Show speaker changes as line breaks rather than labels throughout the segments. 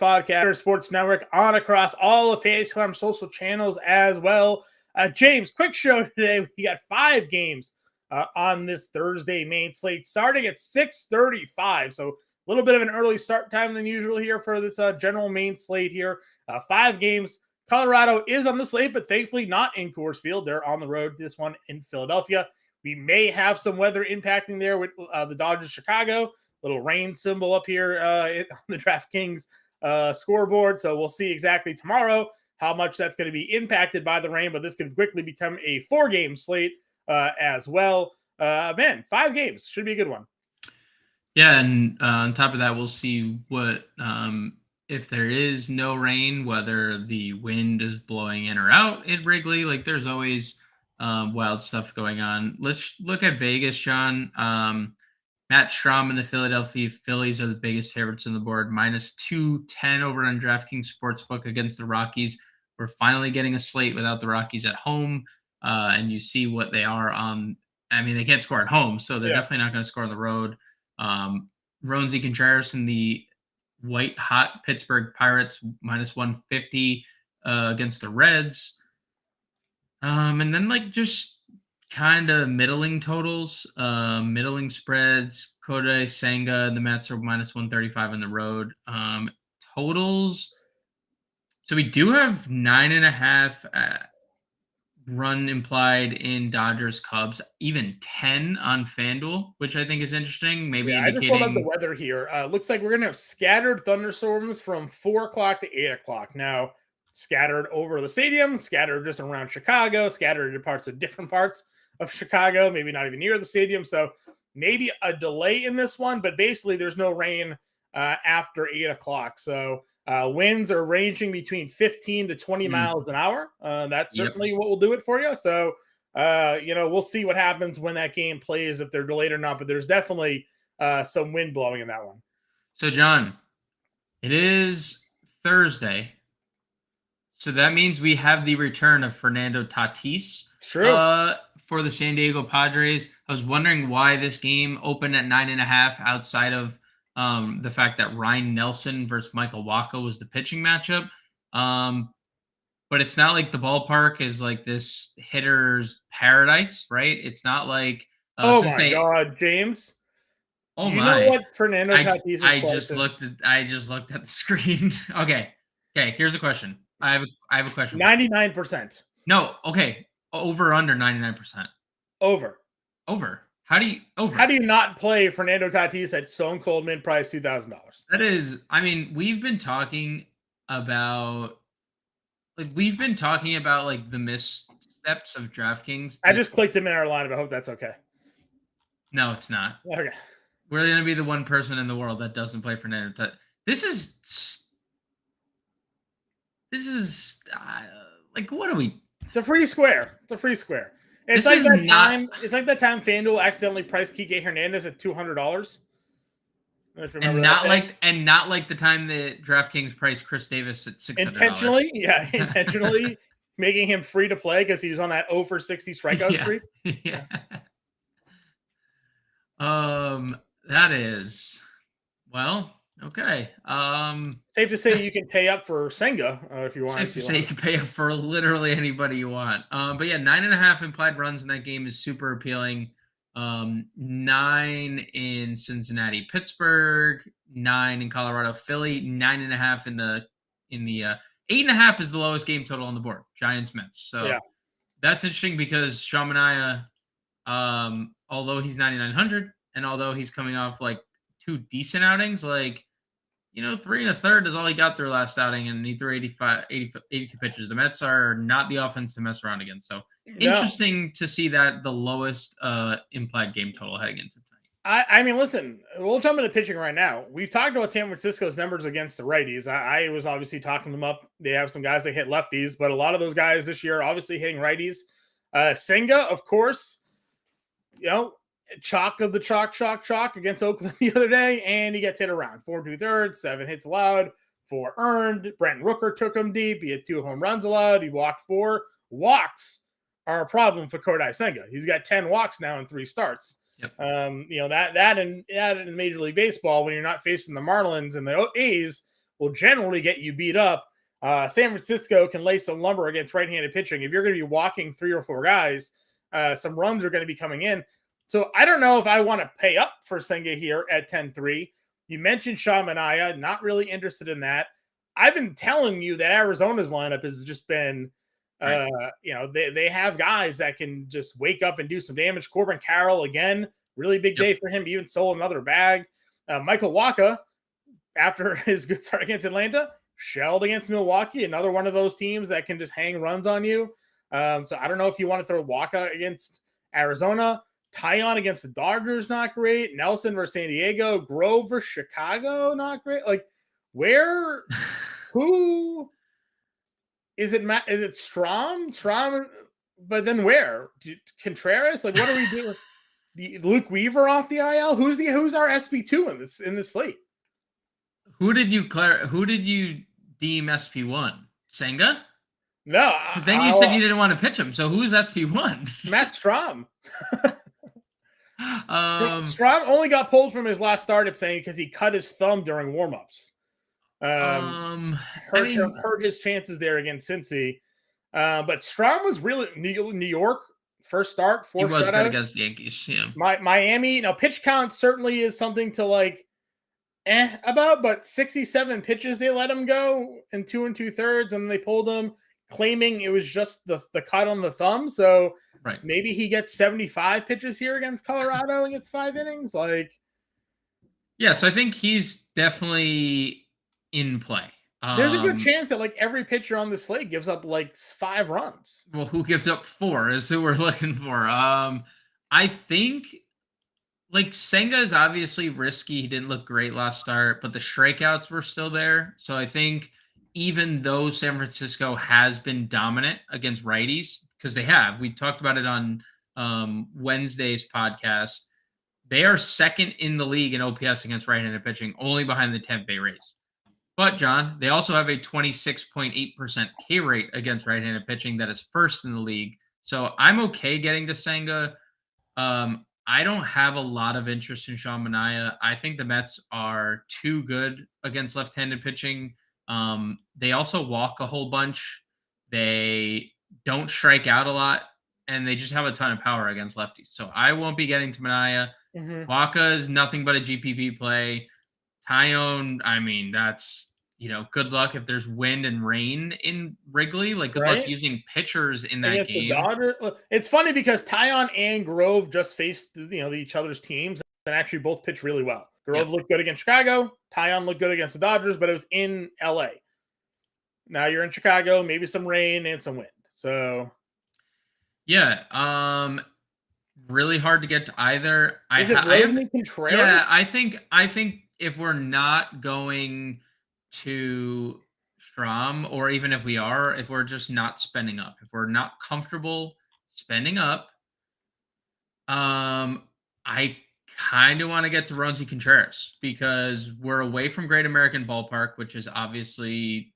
Podcast Sports Network on across all of Fantasy Farm social channels as well. James, quick show today. We got 5 games on this Thursday main slate starting at 6:35. So a little bit of an early start time than usual here for this general main slate here. 5 games. Colorado is on the slate, but thankfully not in Coors Field. They're on the road, this one in Philadelphia. We may have some weather impacting there with the Dodgers Chicago. Little rain symbol up here on the DraftKings scoreboard. So we'll see exactly tomorrow how much that's going to be impacted by the rain, but this could quickly become a 4-game slate as well. 5 games should be a good one.
Yeah, and on top of that, we'll see what if there is no rain, whether the wind is blowing in or out at Wrigley. Like there's always wild stuff going on. Let's look at Vegas, John. Matt Strahm and the Philadelphia Phillies are the biggest favorites on the board, -210 over on DraftKings Sportsbook against the Rockies. We're finally getting a slate without the Rockies at home, and you see what they are on. I mean, they can't score at home, so they're definitely not going to score on the road. Roansy Contreras and the white-hot Pittsburgh Pirates, -150 against the Reds. And then, just kind of middling totals, middling spreads. Kodai Senga and the Mets are -135 on the road. Totals. So we do have 9.5 run implied in Dodgers Cubs, even 10 on FanDuel, which I think is interesting. Maybe indicating.
I just pulled up the weather here. Looks like we're going to have scattered thunderstorms from 4 o'clock to 8 o'clock. Now, scattered over the stadium, scattered just around Chicago, scattered in different parts of Chicago, maybe not even near the stadium. So maybe a delay in this one, but basically there's no rain after 8 o'clock. So winds are ranging between 15 to 20 miles an hour. That's certainly what will do it for you. So, we'll see what happens when that game plays, if they're delayed or not, but there's definitely some wind blowing in that one.
So, John, it is Thursday. So that means we have the return of Fernando Tatis.
True.
For the San Diego Padres. I was wondering why this game opened at 9.5 outside of the fact that Ryan Nelson versus Michael Wacha was the pitching matchup. But it's not like the ballpark is like this hitter's paradise, right? It's not like
God, James.
Oh
you
my!
Know what Fernando Tatis
I just looked at the screen. Okay. Here's a question. I have a question.
99%.
No. Okay. Over under 99%.
Over.
How do you
not play Fernando Tatis at Stone Cold Mint Price $2,000?
That is, I mean, we've been talking about the missteps of DraftKings.
I just clicked him in our lineup. I hope that's okay.
No, it's not.
Okay.
We're going to be the one person in the world that doesn't play Fernando Tatis. This is what are we?
It's a free square. It's like that time FanDuel accidentally priced Kike Hernandez at $200.
And not like the time that DraftKings priced Chris Davis at $600.
Intentionally making him free to play because he was on that 0 for 60 strikeout streak.
Yeah. That is okay.
Safe to say you can pay up for Senga if you want.
Safe to say you can pay up for literally anybody you want. But yeah, 9.5 implied runs in that game is super appealing. 9 in Cincinnati, Pittsburgh, 9 in Colorado, Philly, 9.5 in the 8.5 is the lowest game total on the board. Giants Mets. So that's interesting because Sean Manaea, although he's 9,900 and although he's coming off like 2 decent outings, 3 1/3 is all he got through last outing, and he threw 82 pitches. The Mets are not the offense to mess around against. So interesting to see that the lowest implied game total heading into tonight.
I mean, listen, we'll jump into pitching right now. We've talked about San Francisco's numbers against the righties. I was obviously talking them up. They have some guys that hit lefties, but a lot of those guys this year are obviously hitting righties. Senga, of course, chalk of the chalk against Oakland the other day, and he gets hit around 4 2/3, 7 hits allowed, 4 earned. Brent Rooker took him deep. He had 2 home runs allowed. He walked 4. Walks are a problem for Kodai Senga. He's got 10 walks now in 3 starts.
Yep.
That in Major League Baseball, when you're not facing the Marlins and the A's, will generally get you beat up. San Francisco can lay some lumber against right-handed pitching. If you're going to be walking 3 or 4 guys, some runs are going to be coming in. So I don't know if I want to pay up for Senga here at 10-3. You mentioned Sean Manaea, not really interested in that. I've been telling you that Arizona's lineup has just been, they have guys that can just wake up and do some damage. Corbin Carroll, again, really big day for him. He even sold another bag. Michael Wacha, after his good start against Atlanta, shelled against Milwaukee, another one of those teams that can just hang runs on you. So I don't know if you want to throw Wacha against Arizona. Taillon against the Dodgers, not great. Nelson versus San Diego. Grove versus Chicago, not great. Like, who is it? Is it Strom? But then where? Contreras? Like, what are we doing? Luke Weaver off the IL? Who's our SP2 in this slate?
Who did you deem SP1? Senga?
No,
because then you said you didn't want to pitch him. So who's SP1?
Matt Strom. Strom only got pulled from his last start at saying because he cut his thumb during warmups. Hurt his chances there against Cincy. But Strom was really New York first start. He was good
against the Yankees. Yeah.
Miami. Pitch count certainly is something to about. But 67 pitches they let him go in 2 2/3, and they pulled him, claiming it was just the cut on the thumb. So maybe he gets 75 pitches here against Colorado and gets 5 innings. So
I think he's definitely in play.
There's a good chance that every pitcher on the slate gives up 5 runs.
Well, who gives up 4 is who we're looking for. I think Senga is obviously risky. He didn't look great last start, but the strikeouts were still there. So I think even though San Francisco has been dominant against righties, because we talked about it on Wednesday's podcast, they are second in the league in OPS against right-handed pitching, only behind the Tampa Bay Rays. But, John, they also have a 26.8% K rate against right-handed pitching that is first in the league. So I'm okay getting to Senga. I don't have a lot of interest in Sean Manaea. I think the Mets are too good against left-handed pitching. They also walk a whole bunch. They don't strike out a lot, and they just have a ton of power against lefties. So I won't be getting to Manaea. Wacha is nothing but a GPP play. Taillon, that's, good luck if there's wind and rain in Wrigley. Good luck using pitchers in that game.
It's funny because Taillon and Grove just faced, each other's teams and actually both pitched really well. Grove looked good against Chicago. Taillon looked good against the Dodgers, but it was in LA. Now you're in Chicago, maybe some rain and some wind. So,
really hard to get to either.
Is it Rosemary Contreras?
Yeah, I think if we're not going to Strom, or even if we're just not spending up, if we're not comfortable spending up, I kind of want to get to Rosemary Contreras because we're away from Great American Ballpark, which is obviously,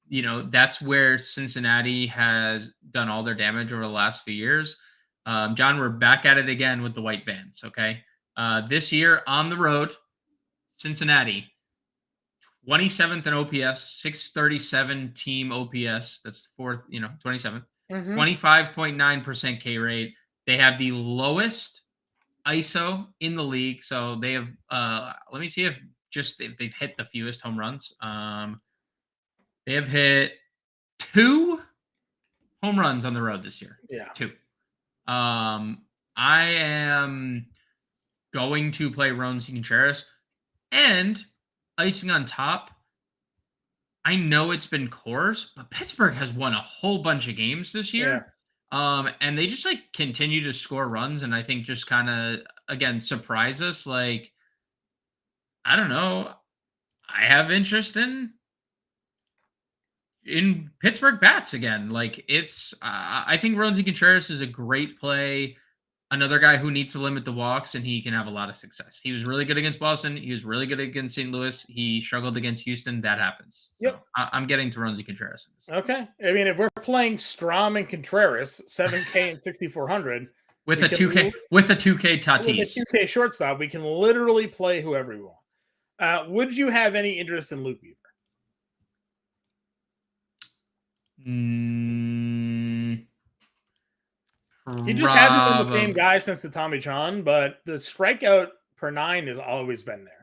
that's where Cincinnati has done all their damage over the last few years. John, we're back at it again with the white vans. Okay. This year on the road, Cincinnati, 27th in OPS, 637 team OPS. That's 4th, 27th, 25.9% K rate. They have the lowest ISO in the league. So they have, let me see if they've hit the fewest home runs. They have hit 2 home runs on the road this year.
Yeah.
2. I am going to play Rosemary Contreras, and icing on top, I know it's been Coors, but Pittsburgh has won a whole bunch of games this year. Yeah. And they just continue to score runs, and I think just kind of again surprise us. I don't know. I have interest in Pittsburgh bats again. I think Rosemary Contreras is a great play. Another guy who needs to limit the walks, and he can have a lot of success. He was really good against Boston. He was really good against St. Louis. He struggled against Houston. That happens.
Yep.
So I'm getting to Rosemary Contreras.
Okay. I mean, if we're playing Strom and Contreras, 7K and 6,400
with a 2K Tatis,
with a 2K shortstop, we can literally play whoever we want. Would you have any interest in Luke Weaver? He just hasn't been the same guy since the Tommy John, but the strikeout per 9 has always been there.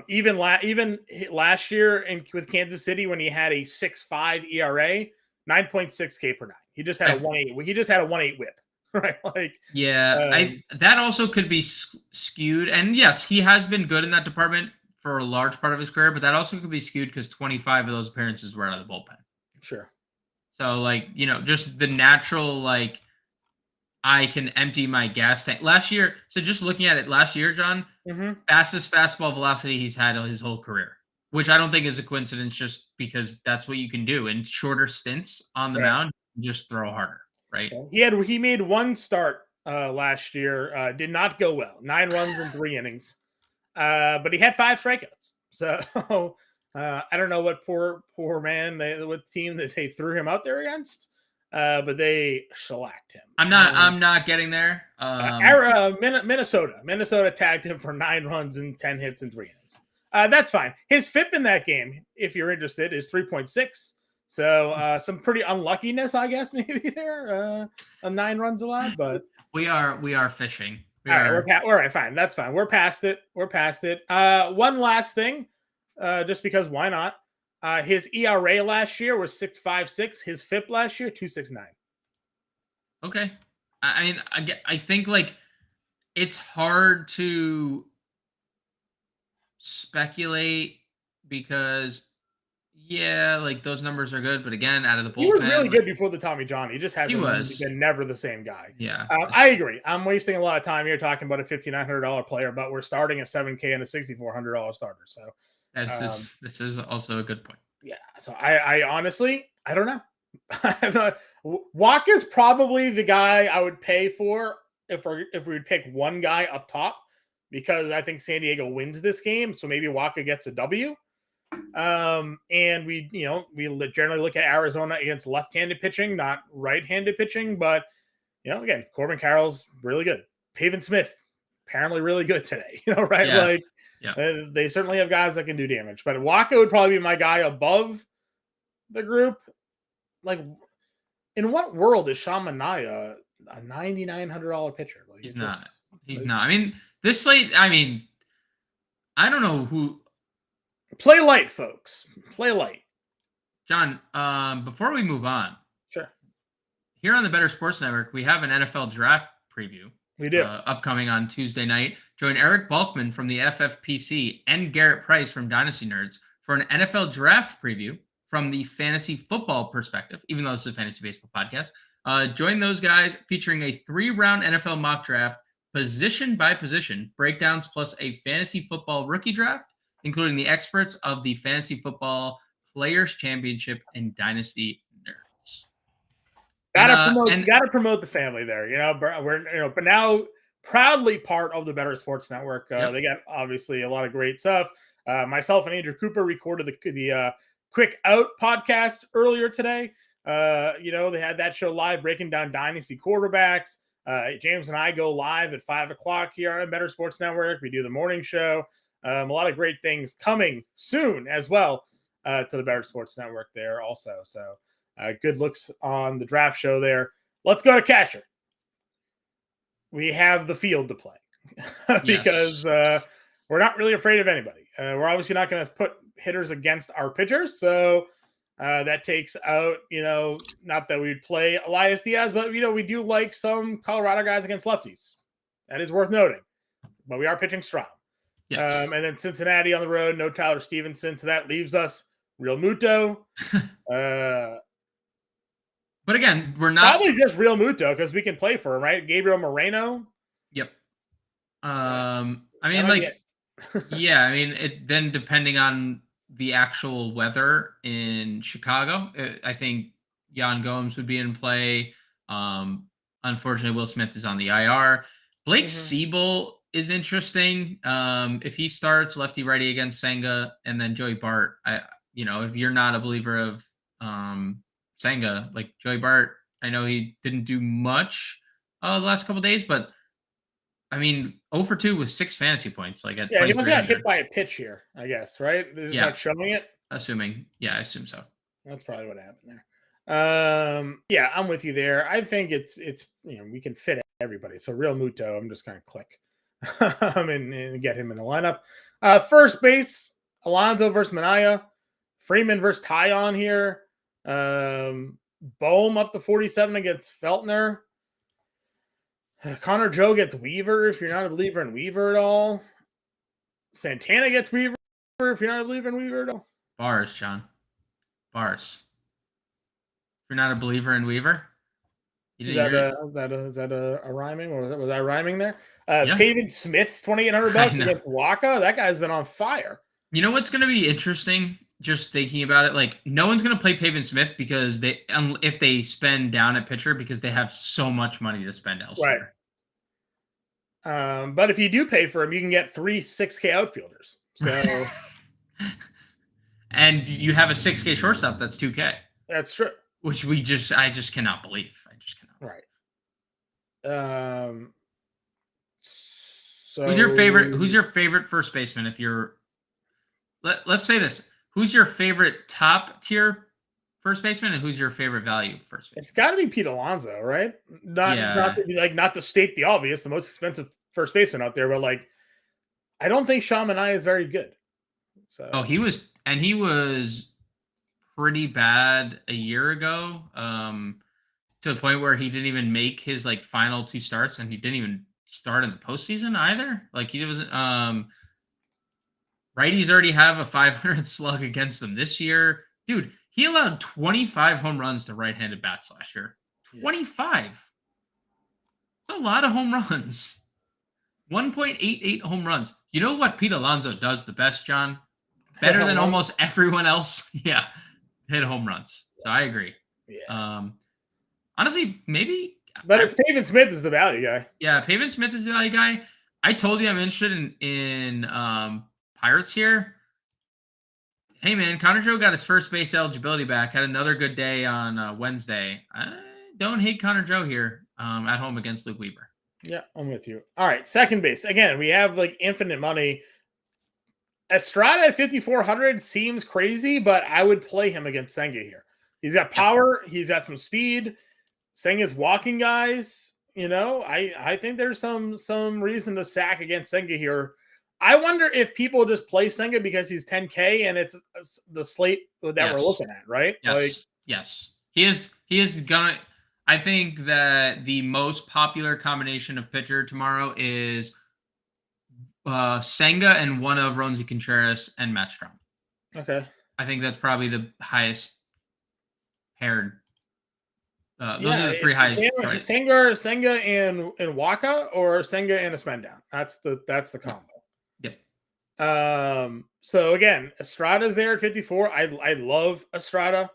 Even last year with Kansas City when he had a 6.5 ERA, 9.6K per 9. He just had a 1.8. He just had a 1.8 WHIP, right? Like,
that also could be skewed. And yes, he has been good in that department for a large part of his career, but that also could be skewed because 25 of those appearances were out of the bullpen.
Sure.
So, just the natural, I can empty my gas tank. Last year, so just looking at it last year, John, fastest fastball velocity he's had his whole career, which I don't think is a coincidence just because that's what you can do. In shorter stints on the mound, just throw harder, right?
He made one start last year, did not go well. 9 runs in 3 innings. But he had 5 strikeouts. So I don't know what poor man, what team that they threw him out there against. But they shellacked him.
I'm not getting there.
Minnesota tagged him for 9 runs and 10 hits in 3 innings. That's fine. His FIP in that game, if you're interested, is 3.6. So some pretty unluckiness, I guess, maybe there. 9 runs allowed, but
we are fishing.
All right, fine. That's fine. We're past it. One last thing, just because why not? His ERA last year was 6.56. His FIP last year 2.69.
Okay, I think it's hard to speculate because those numbers are good, but again, out of the bullpen,
he was really good before the Tommy John. He just hasn't been never the same guy.
Yeah,
I agree. I'm wasting a lot of time here talking about a $5,900 player, but we're starting a $7K and a $6,400 starter. So
this is also a good point.
Yeah. So I honestly, I don't know. I'm not. Wacha is probably the guy I would pay for if we would pick one guy up top, because I think San Diego wins this game. So maybe Wacha gets a W. And we generally look at Arizona against left-handed pitching, not right-handed pitching. But again, Corbin Carroll's really good. Pavin Smith apparently really good today. Right?
Yeah.
They certainly have guys that can do damage. But Wacha would probably be my guy above the group. Like, in what world is Sean Manaea a $9,900 pitcher?
He's not. I mean, this slate. I mean, I don't know who.
Play light, folks. Play light.
John, before we move on,
sure.
Here on the Better Sports Network, we have an NFL draft preview.
We do.
Upcoming on Tuesday night. Join Eric Balkman from the FFPC and Garrett Price from Dynasty Nerds for an NFL draft preview from the fantasy football perspective, even though this is a fantasy baseball podcast. Join those guys featuring a 3-round NFL mock draft, position by position, breakdowns plus a fantasy football rookie draft, including the experts of the Fantasy Football Players Championship and Dynasty Nerds.
Gotta promote the family there. We're but now proudly part of the Better Sports Network. They got obviously a lot of great stuff. Myself and Andrew Cooper recorded the Quick Out podcast earlier today. They had that show live breaking down dynasty quarterbacks. James and I go live at 5:00 here on Better Sports Network. We do the morning show. A lot of great things coming soon as well to the Better Sports Network there also. So good looks on the draft show there. Let's go to catcher. We have the field to play because we're not really afraid of anybody. We're obviously not going to put hitters against our pitchers. So that takes out, not that we would play Elias Diaz, but, we do like some Colorado guys against lefties. That is worth noting. But we are pitching strong.
Yes.
And then Cincinnati on the road, no Tyler Stevenson. So that leaves us Real Muto.
But again, we're not.
Probably just Real Muto because we can play for him, right? Gabriel Moreno.
Yep. It then depending on the actual weather in Chicago, I think Yan Gomes would be in play. Unfortunately, Will Smith is on the IR. Blake Siebel is interesting. If he starts lefty righty against Senga and then Joey Bart, if you're not a believer of Senga, like Joey Bart, I know he didn't do much the last couple of days, but I mean, 0 for 2 with 6 fantasy points, like at
Yeah, he must have got hit
2,300.
by a pitch here, I guess, right? They're just
Yeah,
not showing it.
assuming. Yeah, I assume so.
That's probably what happened there. Yeah, I'm with you there. I think it's we can fit everybody. So Real Muto, I'm just gonna click and get him in the lineup. First base, Alonso versus Manaya, Freeman versus Tyon here. Bohm up to 47 against Feltner. Connor Joe gets Weaver if you're not a believer in Weaver at all. Santana gets Weaver if you're not a believer in Weaver at all.
Bars, John. Bars. If you're not a believer in Weaver,
Is that a rhyming, or was I rhyming there?
Yeah.
Pavin Smith's $2,800 against Waka. That guy's been on fire.
You know what's going to be interesting? Just thinking about it, like no one's going to play Pavin Smith because if they spend down at pitcher because they have so much money to spend elsewhere.
Right. But if you do pay for him, you can get 3 6K outfielders. So,
and you have a 6K shortstop that's 2K.
That's true.
Which I just cannot believe. I just cannot.
Right. So
Who's your favorite first baseman? If you're, let's say this. Who's your favorite top tier first baseman, and who's your favorite value first baseman?
It's got to be Pete Alonso, right? Not to state the obvious, the most expensive first baseman out there, but like, I don't think Shamanai is very good. So
he was pretty bad a year ago, to the point where he didn't even make his like final 2 starts, and he didn't even start in the postseason either. Like he was, righties already have a 500 slug against them this year. Dude, he allowed 25 home runs to right-handed bats last year. 25. That's a lot of home runs. 1.88 home runs. You know what Pete Alonso does the best, John? Better than almost everyone else. Yeah. Hit home runs. So I agree.
Yeah.
Honestly, maybe.
But it's Pavin Smith is the value guy.
Yeah, Pavin Smith is the value guy. I told you I'm interested in Pirates here. Hey, man, Connor Joe got his first base eligibility back. Had another good day on Wednesday. I don't hate Connor Joe here at home against Luke Weaver.
Yeah, I'm with you. All right, second base. Again, we have like infinite money. Estrada at 5,400 seems crazy, but I would play him against Senga here. He's got power. Yep. He's got some speed. Senga's walking guys. I think there's some reason to stack against Senga here. I wonder if people just play Senga because he's 10K and it's the slate that we're looking at, right?
Yes. He is gonna. I think that the most popular combination of pitcher tomorrow is Senga and one of Ronzi Contreras and Matt Strom.
Okay.
I think that's probably the highest paired. Those are the 3 highest.
Senga and Waka, or Senga and a spend down. That's the combo.
Yep.
So again, Estrada's there at 54. I love Estrada.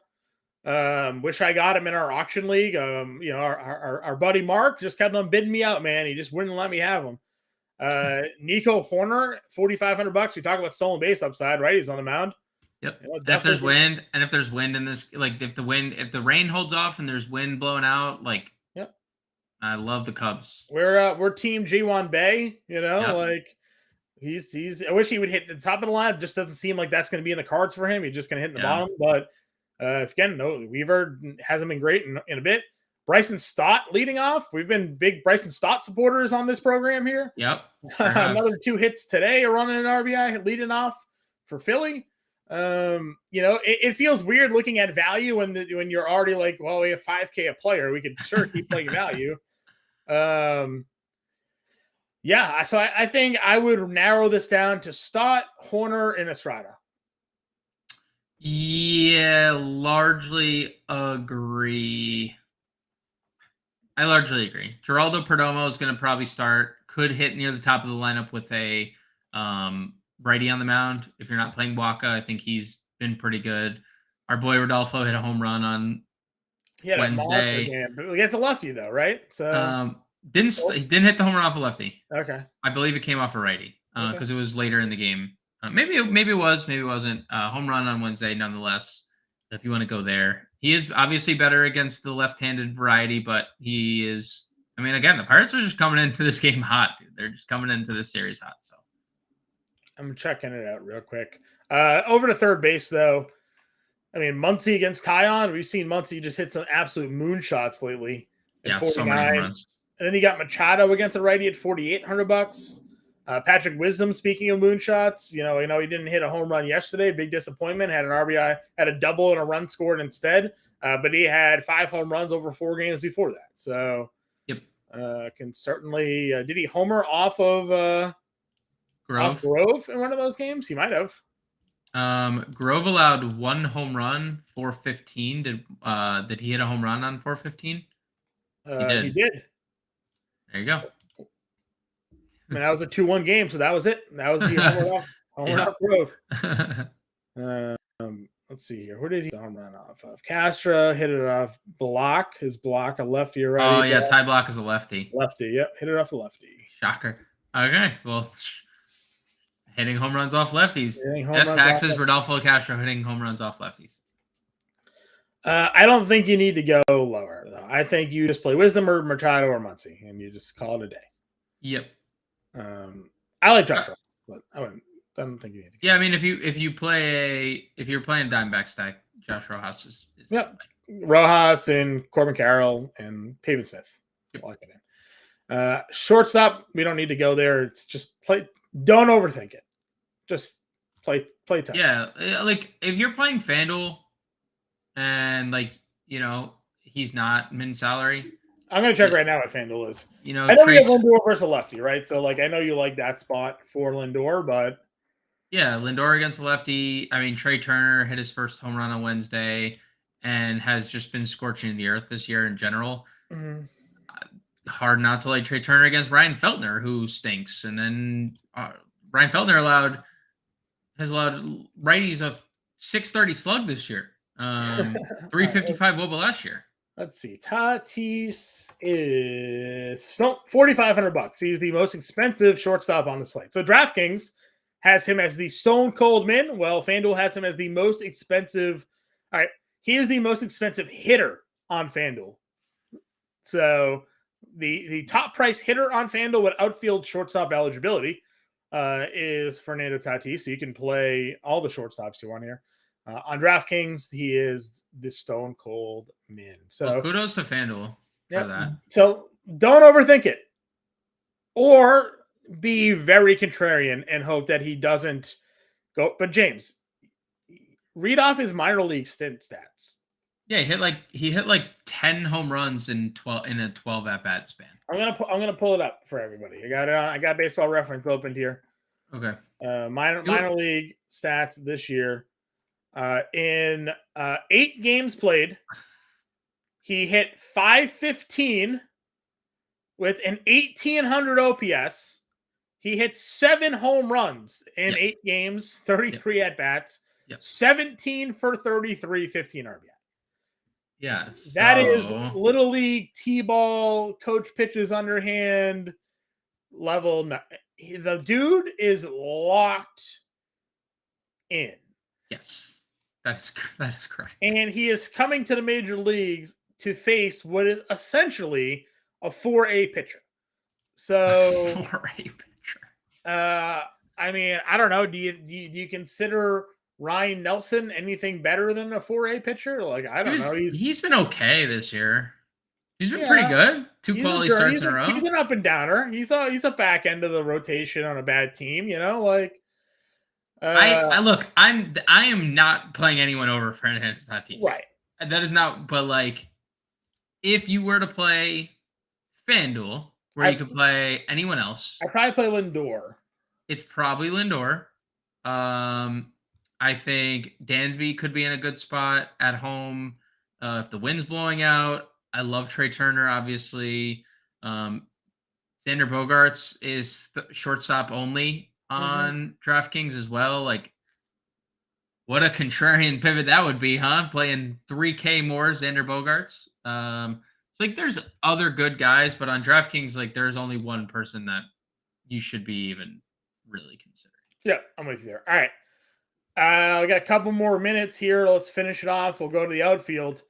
Wish I got him in our auction league. Our buddy Mark just kept on bidding me out, man. He just wouldn't let me have him. Nico Horner, $4,500. We talk about stolen base upside, right? He's on the mound.
Yep. If there's wind in this, like if the rain holds off and there's wind blowing out, like,
yep.
I love the Cubs.
We're team G1 Bay,
yep.
Like he's. I wish he would hit the top of the line. It just doesn't seem like that's going to be in the cards for him. He's just going to hit in the bottom. But Weaver hasn't been great in a bit. Bryson Stott leading off. We've been big Bryson Stott supporters on this program here.
Yep.
Sure another 2 hits today are running an RBI leading off for Philly. It feels weird looking at value when you're already like, well, we have 5K a player. We could sure keep playing value. So I think I would narrow this down to Stott, Horner, and Estrada.
Yeah, largely agree. I largely agree. Geraldo Perdomo is going to probably start. Could hit near the top of the lineup with a righty on the mound. If you're not playing Waka, I think he's been pretty good. Our boy Rodolfo hit a home run on Wednesday.
Against a lefty though, right? So
he didn't hit the home run off a lefty.
Okay.
I believe it came off a righty because it was later in the game. Maybe it was, maybe it wasn't. Home run on Wednesday, nonetheless. If you want to go there, he is obviously better against the left-handed variety, but he is. I mean, again, the Pirates are just coming into this game hot, dude. They're just coming into this series hot. So
I'm checking it out real quick. Over to third base, though. I mean, Muncy against Tyon. We've seen Muncy just hit some absolute moonshots lately at
yeah,
49.
so many home runs.
And then you got Machado against a righty at $4,800. Patrick Wisdom, speaking of moonshots, I know he didn't hit a home run yesterday. Big disappointment. Had an RBI, had a double and a run scored instead. But he had 5 home runs over 4 games before that. So,
yep.
Can certainly. Did he homer off of Grove in one of those games? He might have.
Grove allowed 1 home run, 415. Did he hit a home run on 415?
He did.
There you go.
I mean, that was a 2-1 game, so that was it. That was the home run off Grove. Let's see here. Where did he home run off of? Castro hit it off Block. His Block, a lefty or righty.
Oh, yeah, Ty Block is a lefty.
Lefty, yep. Hit it off the lefty.
Shocker. Okay, well, hitting home runs off lefties. Death taxes, Rodolfo Castro hitting home runs off lefties.
I don't think you need to go lower, though. I think you just play Wisdom or Machado or Muncy, and you just call it a day.
Yep.
I like Joshua, but I don't think you need to.
Yeah, I mean, if you're playing Diamondback stack, Josh Rojas is
yep. Rojas and Corbin Carroll and Pavin Smith.
Yep.
Lock it in. Shortstop, we don't need to go there. It's just play. Don't overthink it. Just play tough.
Yeah, like if you're playing FanDuel and he's not min salary.
I'm gonna check right now what FanDuel is.
I know
we have Lindor versus a lefty, right? So I know you like that spot for Lindor, but
yeah, Lindor against a lefty. I mean, Trey Turner hit his first home run on Wednesday and has just been scorching the earth this year in general.
Mm-hmm.
Hard not to like Trey Turner against Ryan Feltner, who stinks. And then Ryan Feltner has allowed righties a 630 slug this year. 355 wOBA last year.
Let's see. Tatis is $4,500. He's the most expensive shortstop on the slate. So DraftKings has him as the stone cold min. Well, FanDuel has him as the most expensive. All right. He is the most expensive hitter on FanDuel. So the top price hitter on FanDuel with outfield shortstop eligibility is Fernando Tatis. So you can play all the shortstops you want here. On DraftKings, he is the stone cold min. So
kudos to FanDuel for that.
So don't overthink it, or be very contrarian and hope that he doesn't go. But James, read off his minor league stint stats.
Yeah, he hit like 10 home runs in a 12 at bat span.
I'm gonna pull it up for everybody. I got Baseball Reference opened here.
Okay.
Minor league stats this year. In 8 games played, he hit .515 with an 1,800 OPS. He hit 7 home runs in 8 games, 33 at bats, 17 for 33, 15 RBI.
Yeah,
that is little league T-ball, coach pitches underhand level. The dude is locked in.
Yes. That is correct.
And he is coming to the major leagues to face what is essentially a 4A pitcher. So
4A pitcher.
I mean, I don't know. Do you consider Ryan Nelson anything better than a 4A pitcher? Like, I don't know.
He's been okay this year. He's been pretty good. 2 quality starts in a row.
He's an up and downer. He's a back end of the rotation on a bad team.
I am not playing anyone over Fernando Tatis.
Right.
That is not, but if you were to play FanDuel, where you could play anyone else,
I'd probably play Lindor.
It's probably Lindor. I think Dansby could be in a good spot at home if the wind's blowing out. I love Trey Turner, obviously. Xander Bogaerts is shortstop only on DraftKings as well. What a contrarian pivot that would be, huh? Playing 3K more Xander Bogaerts. It's there's other good guys, but on DraftKings, there's only one person that you should be even really considering.
Yeah, I'm with you there. All right. We got a couple more minutes here. Let's finish it off. We'll go to the outfield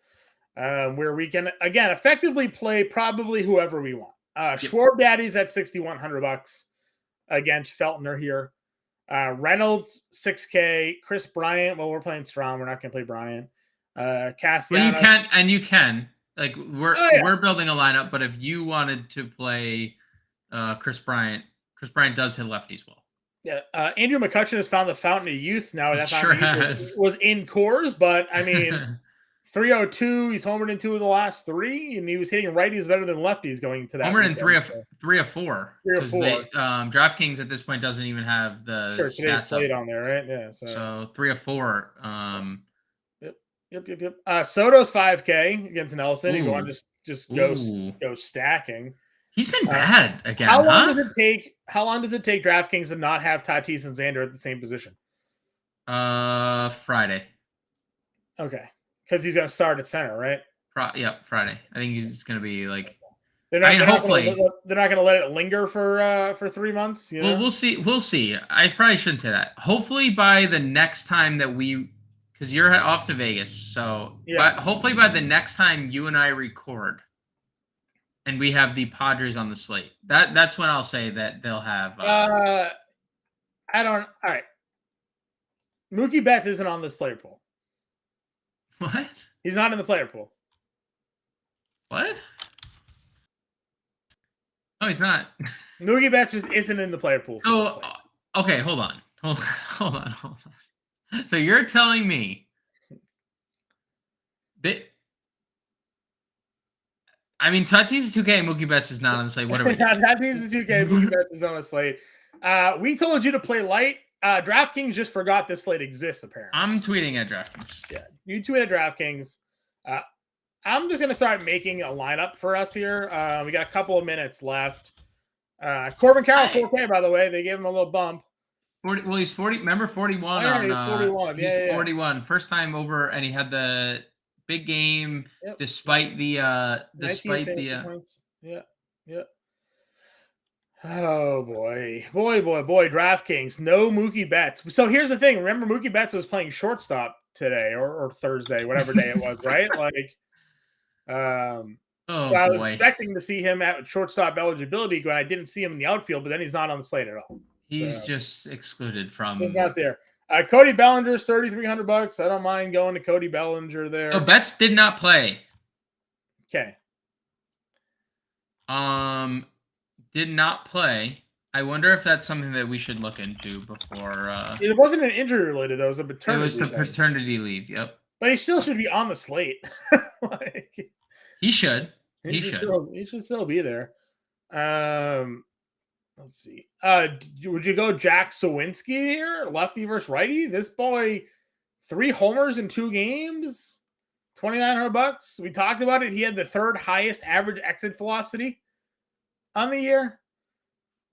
where we can, again, effectively play probably whoever we want. Schwarb Daddy's at $6,100 against Feltner here. Reynolds, $6K. Chris Bryant. Well, we're playing Strom. We're not going to play Bryant. Cassiano.
Well, you can. Like we're building a lineup, but if you wanted to play Chris Bryant does hit lefties well.
Yeah, Andrew McCutcheon has found the fountain of youth now. That
sure
was in Coors, but I mean, 302. He's homered in 2 of the last 3, and he was hitting righties better than lefties going into that.
Homered in 3 of 4.
3 or 4.
DraftKings at this point doesn't even have the
today's slate on there, right? Yeah.
So 3 of 4.
Yep. Soto's $5K against Nelson. You go on just go stacking.
He's been bad again.
How long does it take DraftKings to not have Tatis and Xander at the same position?
Friday.
Okay, because he's going to start at center, right?
Friday. I think he's going to be like.
Hopefully they're not going to let it linger for 3 months. You know?
Well, we'll see. I probably shouldn't say that. Hopefully by the next time that because you're off to Vegas, so hopefully by the next time you and I record. And we have the Padres on the slate. That's when I'll say that they'll have.
I don't. All right. Mookie Betts isn't on this player pool.
What?
He's not in the player pool.
What? No, he's not.
Mookie Betts just isn't in the player pool.
So, okay, hold on. So you're telling me that. I mean, Tatis is 2K, Mookie Betts is not on the slate. What are we doing?
Tatis is 2K, Mookie Betts is on the slate. We told you to play light. DraftKings just forgot this slate exists, apparently.
I'm tweeting at DraftKings.
Yeah, you tweet at DraftKings. I'm just going to start making a lineup for us here. We got a couple of minutes left. Corbin Carroll, 4K, by the way. They gave him a little bump.
40, well, he's 40. Remember 41?
Oh, yeah, he's 41.
He's 41. First time over, and he had the big game despite the
points. Yeah. Oh boy. DraftKings, no Mookie Betts. So here's the thing. Remember, Mookie Betts was playing shortstop today or Thursday, whatever day it was, right? Like, so I was expecting to see him at shortstop eligibility, but I didn't see him in the outfield. But then he's not on the slate at all.
He's just excluded from.
He's not there. Cody Bellinger's $3,300. I don't mind going to Cody Bellinger there.
So Betts did not play.
Okay.
Did not play. I wonder if that's something that we should look into before.
It wasn't an injury related, though. It was a paternity.
It was the paternity leave. Yep.
But he still should be on the slate.
He should.
He should still be there. Let's see. Would you go Jack Sawinski here? Lefty versus righty? This boy, 3 homers in 2 games, $2,900. We talked about it. He had the 3rd highest average exit velocity on the year.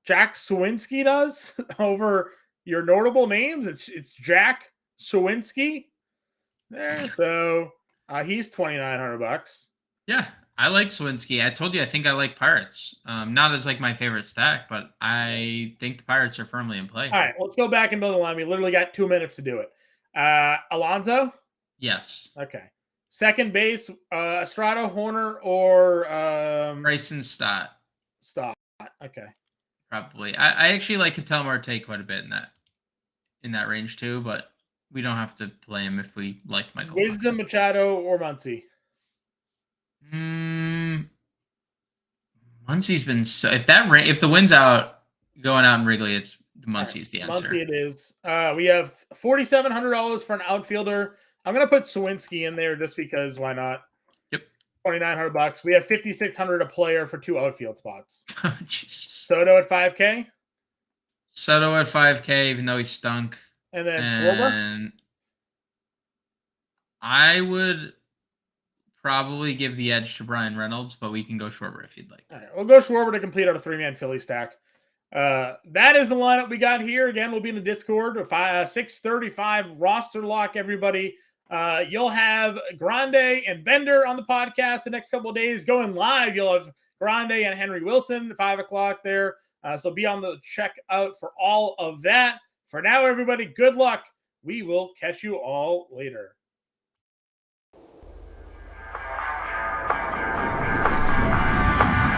Jack Sawinski does over your notable names. It's Jack Sawinski there. So he's $2,900.
Yeah. I like Sawinski. I told you I think I like Pirates. Not as like my favorite stack, but I think the Pirates are firmly in play.
All right, let's go back and build a line. We literally got 2 minutes to do it. Alonso?
Yes.
Okay. Second base, Estrada, Horner, or
Bryson Stott.
Okay.
Probably. I actually like Ketel Marte quite a bit in that range too, but we don't have to play him if we like Michael.
Wisdom, Machado, or Muncy?
Muncie's been so. If the wind's out, going out in Wrigley, it's Muncie's the answer.
Muncy it is. We have $4,700 for an outfielder. I'm gonna put Sawinski in there just because why not?
Yep.
$2,900. We have $5,600 a player for 2 outfield spots.
Oh, Jesus.
Soto at $5K.
Soto at $5K, even though he stunk.
And then Schwarber.
I would probably give the edge to Brian Reynolds, but we can go Schwarber if you'd like.
All right, we'll go Schwarber to complete our 3-man Philly stack. That is the lineup we got here. Again, we'll be in the Discord. 6:35 roster lock, everybody. You'll have Grande and Bender on the podcast the next couple of days. Going live, you'll have Grande and Henry Wilson, 5 o'clock there. So be on the check out for all of that. For now, everybody, good luck. We will catch you all later.